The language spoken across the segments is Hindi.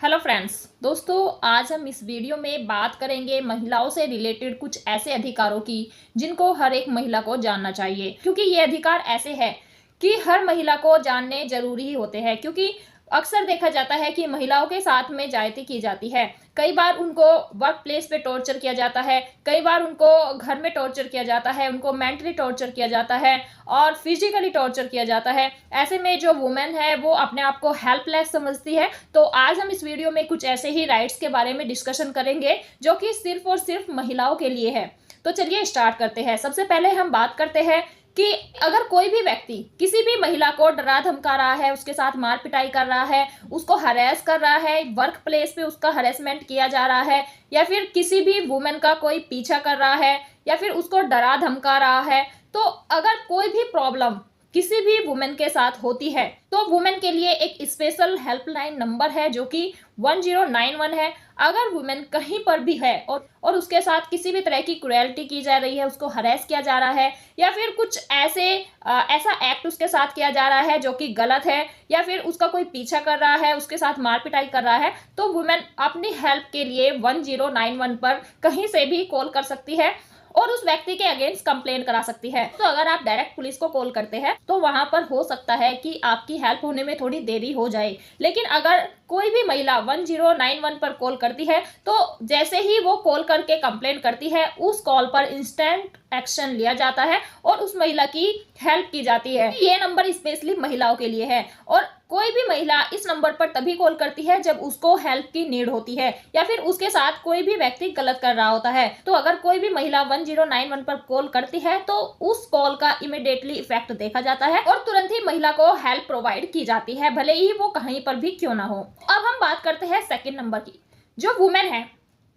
हेलो फ्रेंड्स, दोस्तों आज हम इस वीडियो में बात करेंगे महिलाओं से रिलेटेड कुछ ऐसे अधिकारों की जिनको हर एक महिला को जानना चाहिए। क्योंकि ये अधिकार ऐसे हैं कि हर महिला को जानने जरूरी ही होते हैं। क्योंकि अक्सर देखा जाता है कि महिलाओं के साथ में ज्यादती की जाती है। कई बार उनको वर्क प्लेस पे टॉर्चर किया जाता है, कई बार उनको घर में टॉर्चर किया जाता है, उनको मेंटली टॉर्चर किया जाता है और फिजिकली टॉर्चर किया जाता है। ऐसे में जो वुमेन है वो अपने आप को हेल्पलेस समझती है। तो आज हम इस वीडियो में कुछ ऐसे ही राइट्स के बारे में डिस्कशन करेंगे जो कि सिर्फ और सिर्फ महिलाओं के लिए है। तो चलिए स्टार्ट करते हैं। सबसे पहले हम बात करते हैं कि अगर कोई भी व्यक्ति किसी भी महिला को डरा धमका रहा है, उसके साथ मार पिटाई कर रहा है, उसको हरेस कर रहा है, वर्क प्लेस पे उसका हरेसमेंट किया जा रहा है, या फिर किसी भी वुमेन का कोई पीछा कर रहा है, या फिर उसको डरा धमका रहा है, तो अगर कोई भी प्रॉब्लम किसी भी वुमेन के साथ होती है तो वुमेन के लिए एक स्पेशल हेल्पलाइन नंबर है जो कि 1091 है। अगर वुमेन कहीं पर भी है और उसके साथ किसी भी तरह की क्रुएल्टी की जा रही है, उसको हरेस किया जा रहा है, या फिर कुछ ऐसा एक्ट उसके साथ किया जा रहा है जो कि गलत है, या फिर उसका कोई पीछा कर रहा है, उसके साथ मार पिटाई कर रहा है, तो वुमेन अपनी हेल्प के लिए 1091 पर कहीं से भी कॉल कर सकती है और उस व्यक्ति के अगेंस्ट कंप्लेन करा सकती है। तो अगर आप डायरेक्ट पुलिस को कॉल करते हैं तो वहां पर हो सकता है कि आपकी हेल्प होने में थोड़ी देरी हो जाए। लेकिन अगर कोई भी महिला 1091 पर कॉल करती है तो जैसे ही वो कॉल करके कंप्लेन करती है, उस कॉल पर इंस्टेंट एक्शन लिया जाता है और उस महिला की हेल्प की जाती है। ये नंबर स्पेशली महिलाओं के लिए है और कोई भी महिला इस नंबर पर तभी कॉल करती है जब उसको हेल्प की नीड होती है या फिर उसके साथ कोई भी व्यक्ति गलत कर रहा होता है। तो अगर कोई भी महिला 1091 पर कॉल करती है तो उस कॉल का इमीडिएटली इफेक्ट देखा जाता है और तुरंत ही महिला को हेल्प प्रोवाइड की जाती है, भले ही वो कहीं पर भी क्यों ना हो। अब हम बात करते हैं सेकंड नंबर की। जो वुमेन है,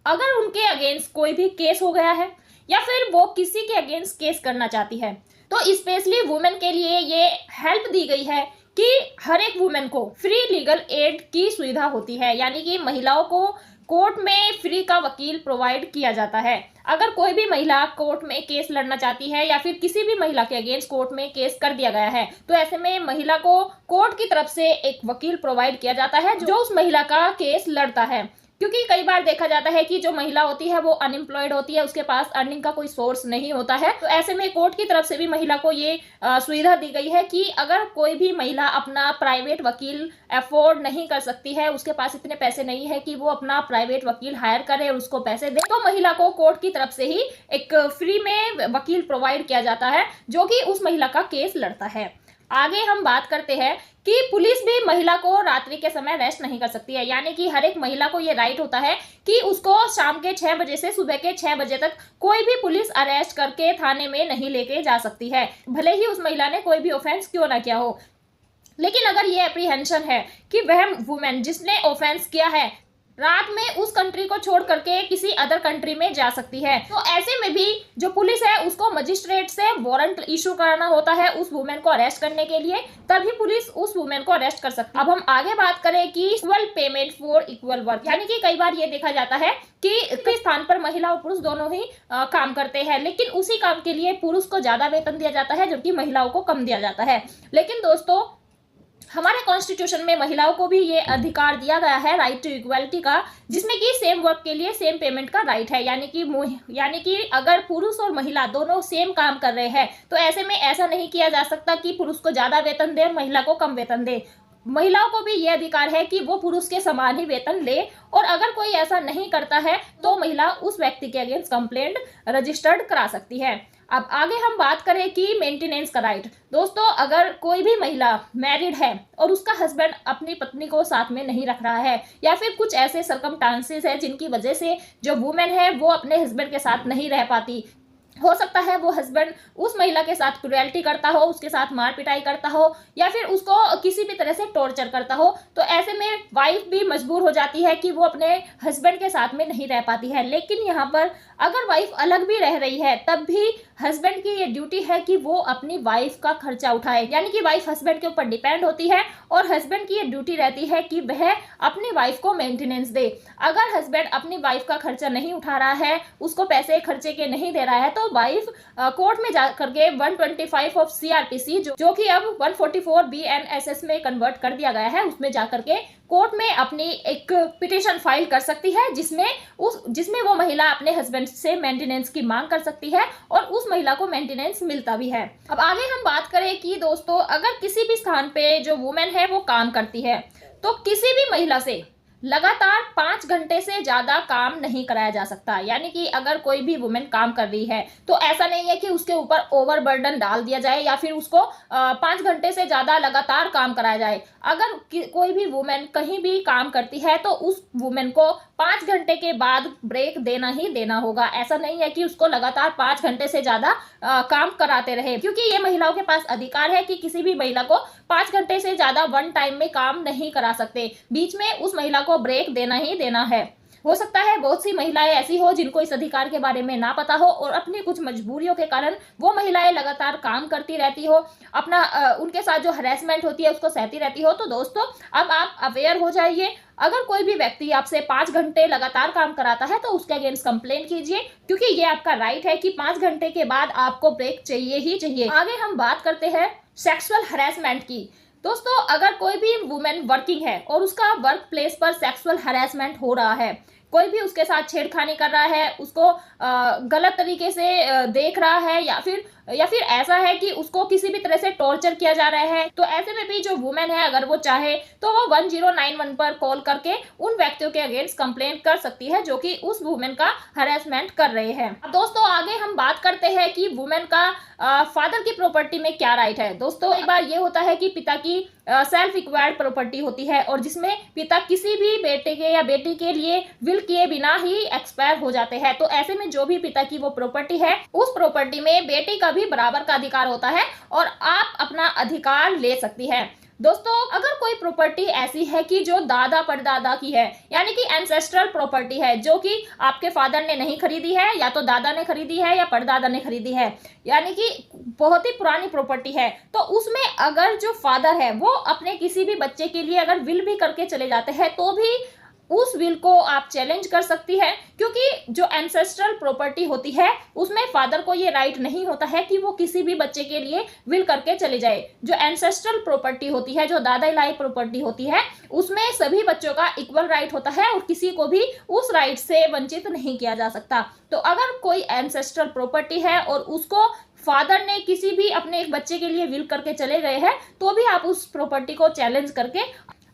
अगर उनके अगेंस्ट कोई भी केस हो गया है या फिर वो किसी के अगेंस्ट केस करना चाहती है, तो स्पेशली वुमेन के लिए ये हेल्प दी गई है कि हर एक वुमेन को फ्री लीगल एड की सुविधा होती है। यानी कि महिलाओं को कोर्ट में फ्री का वकील प्रोवाइड किया जाता है। अगर कोई भी महिला कोर्ट में केस लड़ना चाहती है या फिर किसी भी महिला के अगेंस्ट कोर्ट में केस कर दिया गया है, तो ऐसे में महिला को कोर्ट की तरफ से एक वकील प्रोवाइड किया जाता है जो उस महिला का केस लड़ता है। क्योंकि कई बार देखा जाता है कि जो महिला होती है वो अनएम्प्लॉयड होती है, उसके पास अर्निंग का कोई सोर्स नहीं होता है। तो ऐसे में कोर्ट की तरफ से भी महिला को ये सुविधा दी गई है कि अगर कोई भी महिला अपना प्राइवेट वकील अफोर्ड नहीं कर सकती है, उसके पास इतने पैसे नहीं है कि वो अपना प्राइवेट वकील हायर करे और उसको पैसे दे, तो महिला को कोर्ट की तरफ से ही एक फ्री में वकील प्रोवाइड किया जाता है जो कि उस महिला का केस लड़ता है। आगे हम बात करते हैं कि पुलिस भी महिला को रात्रि के समय अरेस्ट नहीं कर सकती है। यानी कि हर एक महिला को ये राइट होता है कि उसको शाम के 6 बजे से सुबह के 6 बजे तक कोई भी पुलिस अरेस्ट करके थाने में नहीं लेके जा सकती है, भले ही उस महिला ने कोई भी ऑफेंस क्यों ना किया हो। लेकिन अगर ये एप्रीहेंशन है कि वह वुमेन जिसने ऑफेंस किया है रात में उस कंट्री को छोड़ करके किसी अदर कंट्री में जा सकती है, तो ऐसे में भी जो पुलिस है उसको मजिस्ट्रेट से वारंट इशू कराना होता है उस वुमेन को अरेस्ट करने के लिए, तभी पुलिस उस वुमेन को अरेस्ट कर सकती है। अब हम आगे बात करें कि equal payment for equal work. यानी कि कई बार ये देखा जाता है कि किस स्थान पर महिला और पुरुष दोनों ही काम करते हैं, लेकिन उसी काम के लिए पुरुष को ज्यादा वेतन दिया जाता है जबकि महिलाओं को कम दिया जाता है। लेकिन दोस्तों, हमारे कॉन्स्टिट्यूशन में महिलाओं को भी ये अधिकार दिया गया है राइट टू इक्वालिटी का, जिसमें कि सेम वर्क के लिए सेम पेमेंट का राइट है। यानी कि अगर पुरुष और महिला दोनों सेम काम कर रहे हैं तो ऐसे में ऐसा नहीं किया जा सकता कि पुरुष को ज्यादा वेतन दे और महिला को कम वेतन दे। महिलाओं को भी ये अधिकार है कि वो पुरुष के समान ही वेतन ले, और अगर कोई ऐसा नहीं करता है तो महिला उस व्यक्ति के अगेंस्ट कंप्लेंट रजिस्टर्ड करा सकती है। अब आगे हम बात करें कि मेंटेनेंस का राइट। दोस्तों, अगर कोई भी महिला मैरिड है और उसका हस्बैंड अपनी पत्नी को साथ में नहीं रख रहा है, या फिर कुछ ऐसे सरकमस्टांसेस है जिनकी वजह से जो वुमेन है वो अपने हस्बैंड के साथ नहीं रह पाती, हो सकता है वो हस्बैंड उस महिला के साथ क्रुएल्टी करता हो, उसके साथ मार पिटाई करता हो, या फिर उसको किसी भी तरह से टॉर्चर करता हो, तो ऐसे में वाइफ भी मजबूर हो जाती है कि वो अपने हस्बैंड के साथ में नहीं रह पाती है। लेकिन यहाँ पर अगर वाइफ अलग भी रह रही है तब भी हस्बैंड की ये ड्यूटी है कि वो अपनी वाइफ का खर्चा उठाए। यानी कि वाइफ हस्बैंड के ऊपर डिपेंड होती है और हस्बैंड की ये ड्यूटी रहती है कि वह अपनी वाइफ को मेंटेनेंस दे। अगर हस्बैंड अपनी वाइफ का खर्चा नहीं उठा रहा है, उसको पैसे खर्चे के नहीं दे रहा है, तो वाइफ कोर्ट में जा करके 125 ऑफ सीआरपीसी जो कि अब 144 बीएनएसएस में कन्वर्ट कर दिया गया है, उसमें जा करके कोर्ट में अपनी एक पिटीशन फाइल कर सकती है, जिसमें वो महिला अपने हस्बैंड से मेंटेनेंस की मांग कर सकती है और उस महिला को मेंटेनेंस मिलता भी है। अब आगे हम बात करें कि दोस्तों अगर किसी भी स्थान पे जो वुमेन है वो काम करती है तो किसी भी महिला से लगातार 5 घंटे से ज्यादा काम नहीं कराया जा सकता। यानी कि अगर कोई भी वुमेन काम कर रही है तो ऐसा नहीं है कि उसके ऊपर ओवरबर्डन डाल दिया जाए या फिर उसको 5 घंटे से ज्यादा लगातार काम कराया जाए। अगर कोई भी वुमेन कहीं भी काम करती है तो उस वुमेन को 5 घंटे के बाद ब्रेक देना ही देना होगा। ऐसा नहीं है कि उसको लगातार 5 घंटे से ज्यादा काम कराते रहे, क्योंकि ये महिलाओं के पास अधिकार है कि किसी भी महिला को 5 घंटे से ज्यादा वन टाइम में काम नहीं करा सकते। बीच में उस महिला को ब्रेक देना ही देना है। हो सकता है बहुत सी महिलाएं ऐसी हो जिनको इस अधिकार के बारे में ना पता हो और अपनी कुछ मजबूरियों के कारण वो महिलाएं लगातार काम करती रहती हो, अपना उनके साथ जो हरेसमेंट होती है उसको सहती रहती हो। तो दोस्तों अब आप अवेयर हो जाइए। अगर कोई भी व्यक्ति आपसे 5 घंटे लगातार काम कराता है तो उसके अगेंस्ट कंप्लेंट कीजिए, क्योंकि ये आपका राइट है कि 5 घंटे के बाद आपको ब्रेक चाहिए ही चाहिए। आगे हम बात करते हैं सेक्सुअल हरेसमेंट की। दोस्तों अगर कोई भी वुमेन वर्किंग है और उसका वर्क प्लेस पर सेक्सुअल हरेसमेंट हो रहा है, कोई भी उसके साथ छेड़खानी कर रहा है, उसको गलत तरीके से देख रहा है या फिर ऐसा है कि उसको किसी भी तरह से टॉर्चर किया जा रहा है, तो ऐसे में भी जो वुमेन है अगर वो चाहे तो वो 1091 पर कॉल करके उन व्यक्तियों के अगेंस्ट कंप्लेंट कर सकती है जो कि उस वुमेन का हरेसमेंट कर रहे हैं। अब दोस्तों आगे हम बात करते हैं कि वुमेन का फादर की प्रॉपर्टी में क्या राइट है। दोस्तों एक बार ये होता है कि पिता की सेल्फ एक्वायर्ड प्रॉपर्टी होती है और जिसमें पिता किसी भी बेटे के या बेटी के लिए विल किए बिना ही एक्सपायर हो जाते हैं। तो ऐसे में जो भी पिता की वो प्रॉपर्टी है उस प्रॉपर्टी में बेटी का भी बराबर का अधिकार होता है और आप अपना अधिकार ले सकती है। दोस्तों अगर कोई प्रॉपर्टी ऐसी है कि जो दादा परदादा की है, यानी कि एंसेस्ट्रल प्रॉपर्टी है, जो कि आपके फादर ने नहीं खरीदी है या तो दादा ने खरीदी है या परदादा ने खरीदी है, यानी कि बहुत ही पुरानी प्रॉपर्टी है, तो उसमें अगर जो फादर है वो अपने किसी भी बच्चे के लिए अगर विल भी करके चले जाते हैं तो भी उस विल को आप चैलेंज कर सकती है, क्योंकि जो एंसेस्ट्रल प्रॉपर्टी होती है उसमें फादर को ये राइट नहीं होता है कि वो किसी भी बच्चे के लिए विल करके चले जाए। जो एंसेस्ट्रल प्रॉपर्टी होती है, जो दादा इलाई प्रॉपर्टी होती है, उसमें सभी बच्चों का इक्वल राइट होता है और किसी को भी उस राइट से वंचित नहीं किया जा सकता। तो अगर कोई एंसेस्ट्रल प्रॉपर्टी है और उसको फादर ने किसी भी अपने एक बच्चे के लिए विल करके चले गए हैं तो भी आप उस प्रॉपर्टी को चैलेंज करके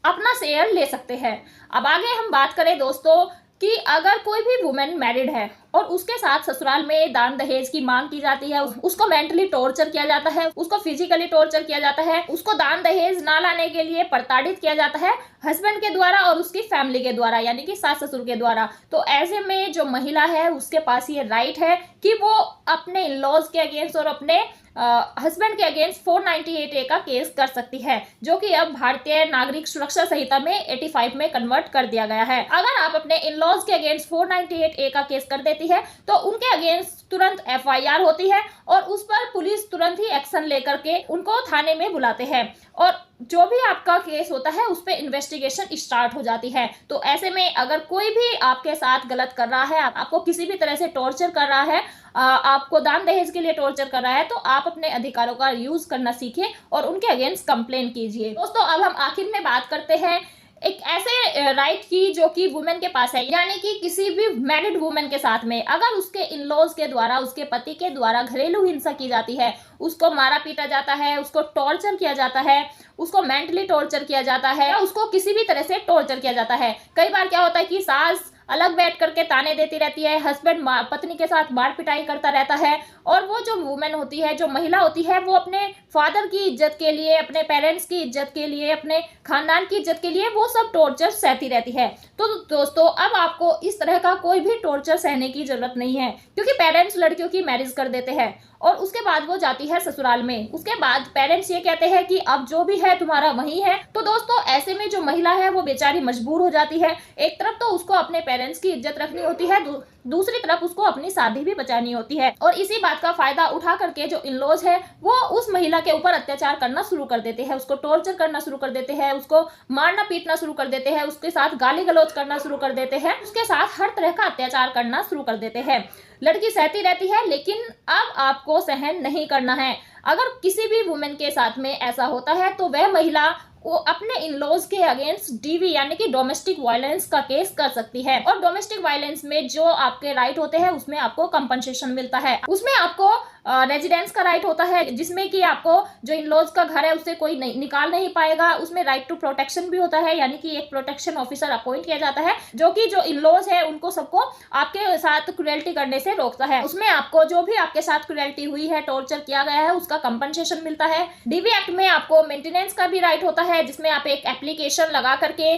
अपना शेयर ले सकते हैं। अब आगे हम बात करें दोस्तों कि अगर कोई भी वुमेन मैरिड है और उसके साथ ससुराल में दान दहेज की मांग की जाती है, उसको मेंटली टॉर्चर किया जाता है, उसको फिजिकली टॉर्चर किया जाता है, उसको दान दहेज ना लाने के लिए प्रताड़ित किया जाता है हस्बैंड के द्वारा और उसकी फैमिली के द्वारा, यानी कि सास ससुर के द्वारा, तो ऐसे में जो महिला है उसके पास ये राइट है कि वो अपने इन लॉज के अगेंस्ट और अपने हस्बैंड के अगेंस्ट 498A का केस कर सकती है, जो कि अब भारतीय नागरिक सुरक्षा संहिता में 85 में कन्वर्ट कर दिया गया है। अगर आप अपने इन लॉज के अगेंस्ट 498A का केस कर देती है तो उनके अगेंस्ट तुरंत FIR होती है और उस पर पुलिस तुरंत ही एक्शन लेकर के उनको थाने में बुलाते हैं और जो भी आपका केस होता है उस पर इन्वेस्टिगेशन स्टार्ट हो जाती है। तो ऐसे में अगर कोई भी आपके साथ गलत कर रहा है, आपको किसी भी तरह से टॉर्चर कर रहा है, आपको दान दहेज के लिए टॉर्चर कर रहा है, तो आप अपने अधिकारों का यूज करना सीखिए और उनके अगेंस्ट कंप्लेन कीजिए। दोस्तों अब हम आखिर में बात करते हैं एक ऐसे राइट की जो कि वुमेन के पास है, यानी कि किसी भी मैरिड वुमेन के साथ में अगर उसके इन लॉज के द्वारा, उसके पति के द्वारा घरेलू हिंसा की जाती है, उसको मारा पीटा जाता है, उसको टॉर्चर किया जाता है, उसको मेंटली टॉर्चर किया जाता है या उसको किसी भी तरह से टॉर्चर किया जाता है। कई बार क्या होता है कि सास अलग बैठ करके ताने देती रहती है, हस्बैंड पत्नी के साथ मार पिटाई करता रहता है और वो जो वुमेन होती है, जो महिला होती है, वो अपने फादर की इज्जत के लिए, अपने पेरेंट्स की इज्जत के लिए, अपने खानदान की इज्जत के लिए वो सब टॉर्चर सहती रहती है। तो दोस्तों अब आपको इस तरह का कोई भी टॉर्चर सहने की जरूरत नहीं है, क्योंकि पेरेंट्स लड़कियों की मैरिज कर देते हैं और उसके बाद वो जाती है ससुराल में। उसके बाद पेरेंट्स ये कहते हैं कि अब जो भी है तुम्हारा वही है। तो दोस्तों ऐसे में जो महिला है वो बेचारी मजबूर हो जाती है। एक तरफ तो उसको अपने पेरेंट्स की इज्जत रखनी होती है, दूसरी तरफ उसको अपनी शादी भी बचानी होती है। और इसी बात का फायदा उठा करके जो इन-लॉज है वो उस महिला के ऊपर अत्याचार करना शुरू कर देते हैं, उसको टॉर्चर करना शुरू कर देते हैं, उसको मारना पीटना शुरू कर देते हैं, उसके साथ गाली गलौज करना शुरू कर देते हैं, उसके साथ हर तरह का अत्याचार करना शुरू कर देते हैं। लड़की सहती रहती है, लेकिन अब आपको सहन नहीं करना है। अगर किसी भी वुमेन के साथ में ऐसा होता है तो वह महिला वो अपने इन-लॉज के अगेंस्ट डीवी यानी कि डोमेस्टिक वायलेंस का केस कर सकती है। और डोमेस्टिक वायलेंस में जो आपके राइट होते हैं उसमें आपको कंपनसेशन मिलता है। उसमें आपको रेजिडेंस का राइट होता है, जिसमें कि आपको जो इन-लॉज का घर है उससे कोई निकाल नहीं पाएगा। उसमें राइट टू प्रोटेक्शन भी होता है, यानी कि एक प्रोटेक्शन ऑफिसर अपॉइंट किया जाता है जो कि जो इन-लॉज है उनको सबको आपके साथ क्रुएल्टी करने से रोकता है। उसमें आपको जो भी आपके साथ क्रुएल्टी हुई है, टॉर्चर किया गया है, उसका कंपनसेशन मिलता है। डीवी एक्ट में आपको मेंटेनेंस का भी राइट होता है, जिसमें आप एक एप्लीकेशन लगा करके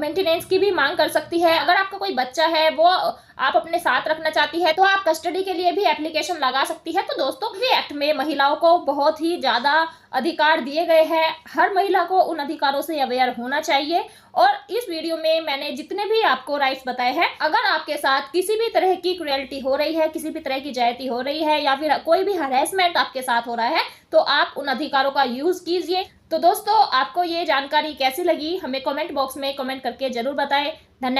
मेंटेनेंस की भी मांग कर सकती है। अगर आपका कोई बच्चा है वो आप अपने साथ रखना चाहती है तो आप कस्टडी के लिए भी एप्लीकेशन लगा सकती है। तो दोस्तों, ये एक्ट में महिलाओं को बहुत ही ज्यादा अधिकार दिए गए हैं। हर महिला को उन अधिकारों से अवेयर होना चाहिए। और इस वीडियो में मैंने जितने भी आपको राइट्स बताए हैं, अगर आपके साथ किसी भी तरह की क्रुएल्टी हो रही है, किसी भी तरह की ज्यादती हो रही है या फिर कोई भी हरेसमेंट आपके साथ हो रहा है, तो आप उन अधिकारों का यूज कीजिए। तो दोस्तों, आपको ये जानकारी कैसी लगी हमें कमेंट बॉक्स में कमेंट करके जरूर बताएं। धन्यवाद।